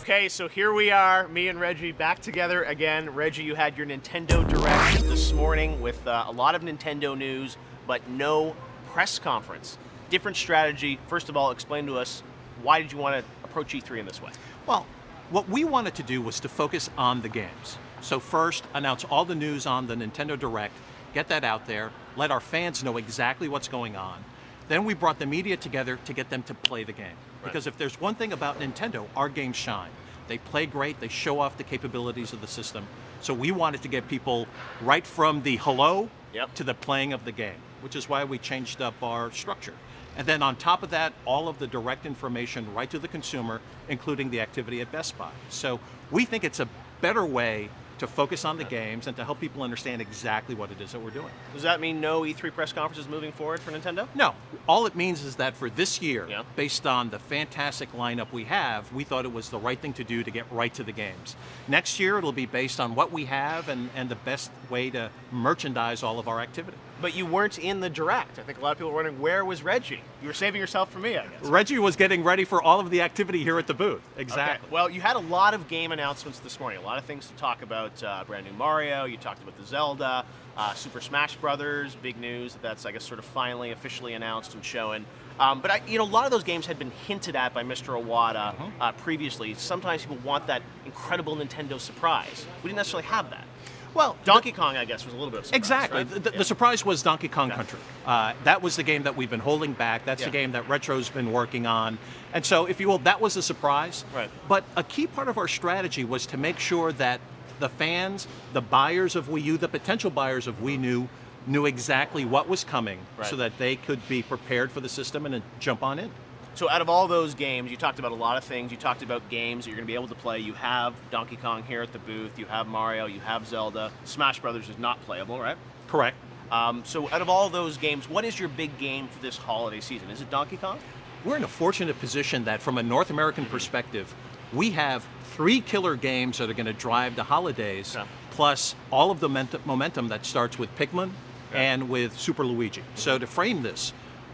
Okay, so here we are, me and Reggie back together again. Reggie, you had your Nintendo Direct this morning with a lot of Nintendo news, but no press conference. Different strategy. First of all, explain to us, why did you want to approach E3 in this way? Well, what we wanted to do was to focus on the games. So first, announce all the news on the Nintendo Direct, get that out there, let our fans know exactly what's going on. Then we brought the media together to get them to play the game. Right. Because if there's one thing about Nintendo, our games shine. They play great, they show off the capabilities of the system. So we wanted to get people right from the hello to the playing of the game, which is why we changed up our structure. And then on top of that, all of the direct information right to the consumer, including the activity at Best Buy. So we think it's a better way to focus on the games and to help people understand exactly what it is that we're doing. Does that mean no E3 press conferences moving forward for Nintendo? No. All it means is that for this year, Yeah. based on the fantastic lineup we have, we thought it was the right thing to do to get right to the games. Next year, it'll be based on what we have and the best way to merchandise all of our activity. But you weren't in the Direct. I think a lot of people were wondering, where was Reggie? You were saving yourself for me, I guess. Reggie was getting ready for all of the activity here at the booth. Exactly. Okay. Well, you had a lot of game announcements this morning, a lot of things to talk about. Brand new Mario, you talked about the Zelda, Super Smash Brothers, big news that's, I guess, sort of finally officially announced and shown. But a lot of those games had been hinted at by Mr. Iwata previously. Sometimes people want that incredible Nintendo surprise. We didn't necessarily have that. Well, Donkey Kong, I guess, was a little bit of a surprise. Exactly. Right? The surprise was Donkey Kong Country. That was the game that we've been holding back. That's the game that Retro's been working on. And so, if you will, that was a surprise. Right. But a key part of our strategy was to make sure that the fans, the buyers of Wii U, the potential buyers of Wii U, knew exactly what was coming so that they could be prepared for the system and then jump on in. So out of all those games, you talked about a lot of things. You talked about games that you're going to be able to play. You have Donkey Kong here at the booth. You have Mario. You have Zelda. Smash Brothers is not playable, right? Correct. So out of all those games, what is your big game for this holiday season? Is it Donkey Kong? We're in a fortunate position that from a North American perspective, we have 3 killer games that are going to drive the holidays, plus all of the momentum that starts with Pikmin and with Super Luigi. So to frame this,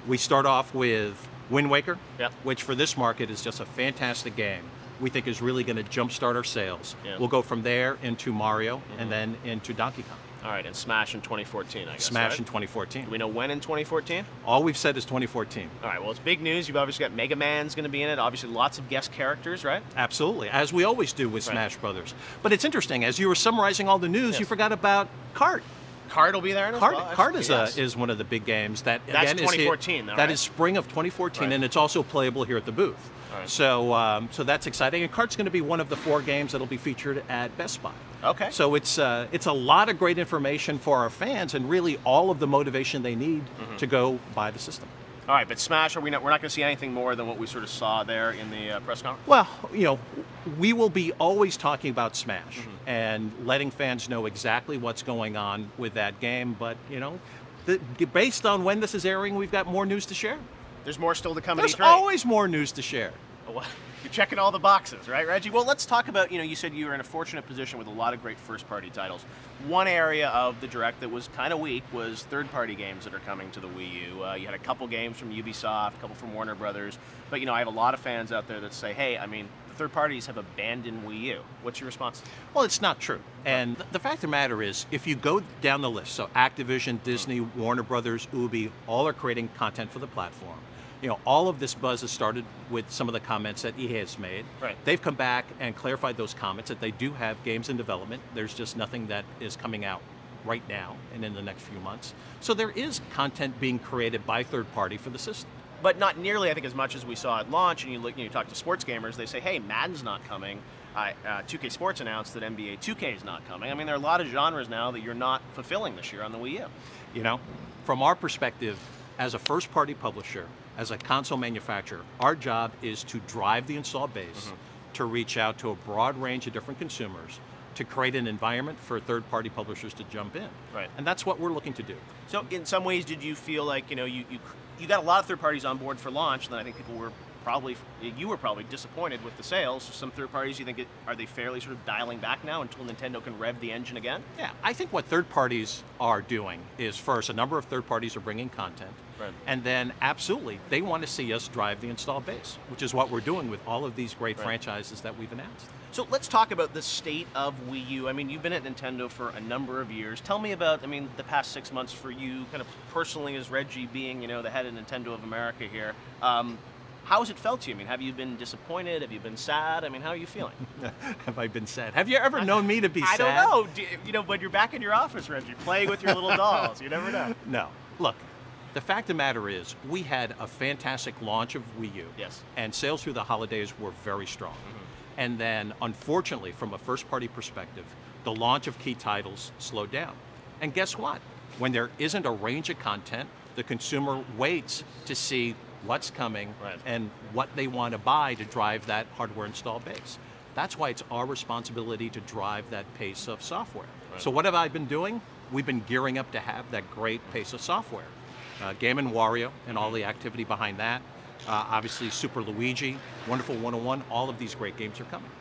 we start off with Wind Waker, which for this market is just a fantastic game. We think is really going to jumpstart our sales. We'll go from there into Mario and then into Donkey Kong. All right, and Smash in 2014, I guess. Smash in 2014. Do we know when in 2014? All we've said is 2014. All right, well, it's big news. You've obviously got Mega Man's going to be in it. Obviously, lots of guest characters, right? Absolutely, as we always do with Smash Brothers. But it's interesting, as you were summarizing all the news, you forgot about Kart. Kart will be there as well? Kart is one of the big games that That's again 2014, that is spring of 2014, and it's also playable here at the booth. So that's exciting, and Kart's going to be one of the 4 games that'll be featured at Best Buy. Okay. So it's a lot of great information for our fans, and really all of the motivation they need to go buy the system. All right, but Smash, we're not going to see anything more than what we sort of saw there in the press conference? Well, we will be always talking about Smash and letting fans know exactly what's going on with that game. But, based on when this is airing, we've got more news to share. There's more still to come at There's E3. always more news to share. Well, you're checking all the boxes, right, Reggie? Well, let's talk about, you said you were in a fortunate position with a lot of great first-party titles. One area of the Direct that was kind of weak was third-party games that are coming to the Wii U. You had a couple games from Ubisoft, a couple from Warner Brothers. But, I have a lot of fans out there that say, hey, the third parties have abandoned Wii U. What's your response? Well, it's not true. And the fact of the matter is, if you go down the list, so Activision, Disney, Warner Brothers, Ubi, all are creating content for the platform. All of this buzz has started with some of the comments that EA has made. Right. They've come back and clarified those comments that they do have games in development. There's just nothing that is coming out right now and in the next few months. So there is content being created by third party for the system. But not nearly, I think, as much as we saw at launch. And you talk to sports gamers, they say, hey, Madden's not coming. 2K Sports announced that NBA 2K is not coming. There are a lot of genres now that you're not fulfilling this year on the Wii U. From our perspective, as a first-party publisher, as a console manufacturer, our job is to drive the install base, to reach out to a broad range of different consumers, to create an environment for third-party publishers to jump in. Right. And that's what we're looking to do. So in some ways, did you feel like, you got a lot of third parties on board for launch, and then I think people were you were probably disappointed with the sales. Some third parties, you think, are they fairly sort of dialing back now until Nintendo can rev the engine again? Yeah, I think what third parties are doing is, first, a number of third parties are bringing content. Right. And then, absolutely, they want to see us drive the install base, which is what we're doing with all of these great franchises that we've announced. So let's talk about the state of Wii U. I mean, you've been at Nintendo for a number of years. Tell me about, the past 6 months for you, kind of personally as Reggie being, the head of Nintendo of America here. How has it felt to you? Have you been disappointed? Have you been sad? How are you feeling? Have I been sad? Have you ever known me to be sad? I don't know. When you're back in your office, Reggie, playing with your little dolls, you never know. No. Look, the fact of the matter is, we had a fantastic launch of Wii U. Yes. And sales through the holidays were very strong. Mm-hmm. And then, unfortunately, from a first-party perspective, the launch of key titles slowed down. And guess what? When there isn't a range of content, the consumer waits to see what's coming and what they want to buy to drive that hardware install base. That's why it's our responsibility to drive that pace of software. Right. So what have I been doing? We've been gearing up to have that great pace of software. Game & Wario and all the activity behind that. Obviously Super Luigi, Wonderful 101, all of these great games are coming.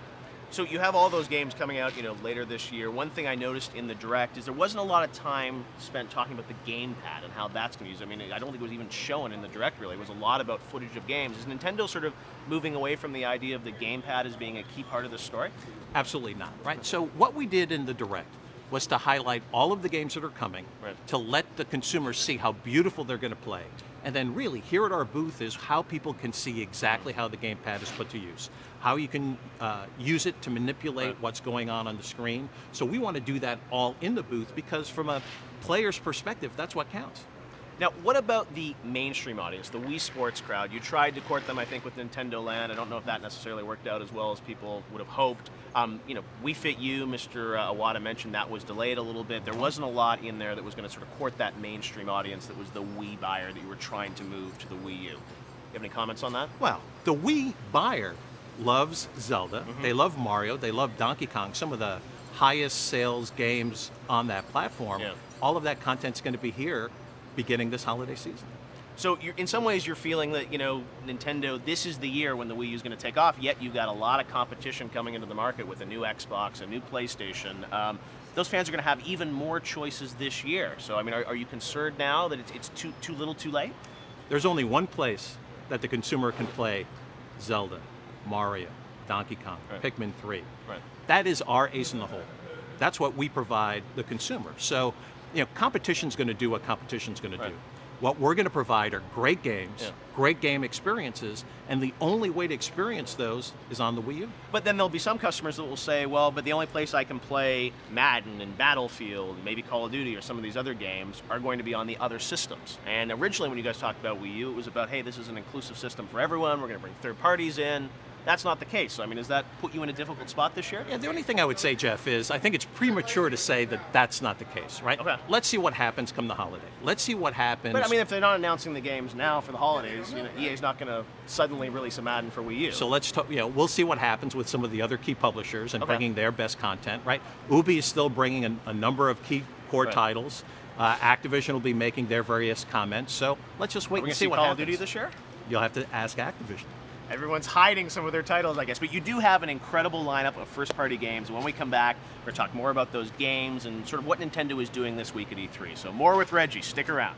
So you have all those games coming out, later this year. One thing I noticed in the Direct is there wasn't a lot of time spent talking about the gamepad and how that's going to be used. I don't think it was even shown in the Direct, really. It was a lot about footage of games. Is Nintendo sort of moving away from the idea of the gamepad as being a key part of the story? Absolutely not, right? So what we did in the Direct was to highlight all of the games that are coming, to let the consumers see how beautiful they're going to play. And then really, here at our booth is how people can see exactly how the gamepad is put to use, how you can use it to manipulate what's going on the screen. So we want to do that all in the booth because from a player's perspective, that's what counts. Now, what about the mainstream audience, the Wii Sports crowd? You tried to court them, I think, with Nintendo Land. I don't know if that necessarily worked out as well as people would have hoped. Wii Fit U, Mr. Iwata mentioned that was delayed a little bit. There wasn't a lot in there that was going to sort of court that mainstream audience that was the Wii buyer that you were trying to move to the Wii U. You have any comments on that? Well, the Wii buyer loves Zelda. Mm-hmm. They love Mario. They love Donkey Kong, some of the highest sales games on that platform. Yeah. All of that content's going to be here beginning this holiday season. So in some ways you're feeling that, Nintendo, this is the year when the Wii U is going to take off, yet you've got a lot of competition coming into the market with a new Xbox, a new PlayStation. Those fans are going to have even more choices this year. So, are you concerned now that it's too little too late? There's only one place that the consumer can play Zelda, Mario, Donkey Kong, Pikmin 3. Right. That is our ace in the hole. That's what we provide the consumer. So, competition's going to do what competition's going to do. What we're going to provide are great games, great game experiences, and the only way to experience those is on the Wii U. But then there'll be some customers that will say, well, but the only place I can play Madden and Battlefield, maybe Call of Duty or some of these other games are going to be on the other systems. And originally when you guys talked about Wii U, it was about, hey, this is an inclusive system for everyone, we're going to bring third parties in. That's not the case. So, does that put you in a difficult spot this year? Yeah, the only thing I would say, Jeff, is I think it's premature to say that that's not the case, right? Okay. Let's see what happens come the holiday. Let's see what happens. But, if they're not announcing the games now for the holidays, EA's not going to suddenly release a Madden for Wii U. So let's talk, we'll see what happens with some of the other key publishers and bringing their best content, right? Ubi is still bringing a number of key core titles. Activision will be making their various comments. So let's just wait and see what happens. Call of Duty this year? You'll have to ask Activision. Everyone's hiding some of their titles, I guess. But you do have an incredible lineup of first-party games. When we come back, we're going to talk more about those games and sort of what Nintendo is doing this week at E3. So more with Reggie. Stick around.